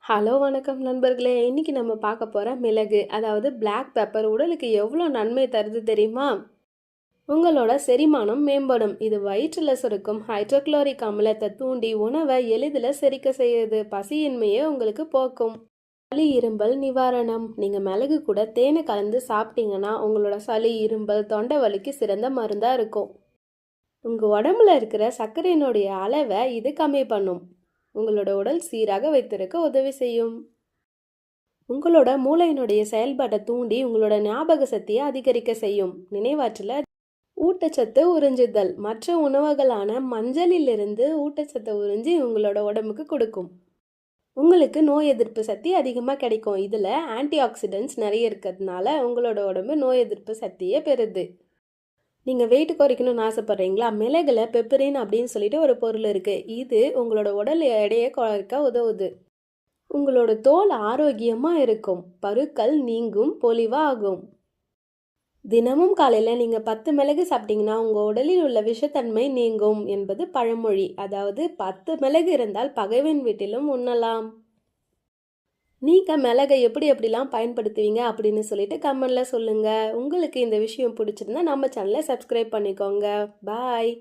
Hello வணக்கம் நண்பர்களே. இன்னைக்கு நம்ம பார்க்க போற மிளகு, அதாவது பிளாக் பெப்பர் உடலுக்கு எவ்வளோ நன்மை தருது தெரியுமா? உங்களோட செரிமானம் மேம்படும். இது வயிற்றுல சுரக்கும் ஹைட்ரோகுளோரிக் அமிலத்தை தூண்டி உணவை எளிதில் செரிக்க செய்யுது. பசியின்மையே உங்களுக்கு போக்கும். சளி இரும்பல் நிவாரணம். நீங்க மிளகு கூட தேனை கலந்து சாப்பிட்டீங்கன்னா உங்களோட சளி இரும்பல் தொண்டை வலிக்கு சிறந்த மருந்தா இருக்கும். உங்க உடம்புல இருக்கிற சர்க்கரையினுடைய அளவை இது கம்மி பண்ணும். உங்களோட உடல் சீராக வைத்திருக்க உதவி செய்யும். உங்களோட மூளையினுடைய செயல்பாட்டை தூண்டி உங்களோட ஞாபக சக்தியை அதிகரிக்க செய்யும். நினைவாற்றல ஊட்டச்சத்து உறிஞ்சுதல். மற்ற உணவுகளான மஞ்சளிலிருந்து ஊட்டச்சத்தை உறிஞ்சி உங்களோட உடம்புக்கு கொடுக்கும். உங்களுக்கு நோய் எதிர்ப்பு சக்தி அதிகமாக கிடைக்கும். இதில் ஆன்டி ஆக்சிடென்ட்ஸ் நிறைய இருக்கிறதுனால உங்களோட உடம்பு நோய் எதிர்ப்பு சக்தியை பெறுது. நீங்கள் வெயிட் குறைக்கணும்னு ஆசைப்பட்றீங்களா? மிளகுல பெப்பரின் அப்படின்னு சொல்லிட்டு ஒரு பொருள் இருக்குது. இது உங்களோட உடல் எடையை குறைக்க உதவுது. உங்களோட தோல் ஆரோக்கியமாக இருக்கும். பருக்கள் நீங்கும், பொலிவாக ஆகும். தினமும் காலையில் நீங்கள் 10 மிளகு சாப்பிட்டீங்கன்னா உங்கள் உடலில் உள்ள விஷத்தன்மை நீங்கும் என்பது பழமொழி. அதாவது 10 மிளகு இருந்தால் பகைவன் வீட்டிலும் உண்ணலாம். நீங்கள் மிளகை எப்படி எப்படிலாம் பயன்படுத்துவீங்க அப்படின்னு சொல்லிட்டு கமெண்ட்ல சொல்லுங்கள். உங்களுக்கு இந்த விஷயம் பிடிச்சிருந்தா நம்ம சேனலை சப்ஸ்கிரைப் பண்ணிக்கோங்க. பாய்.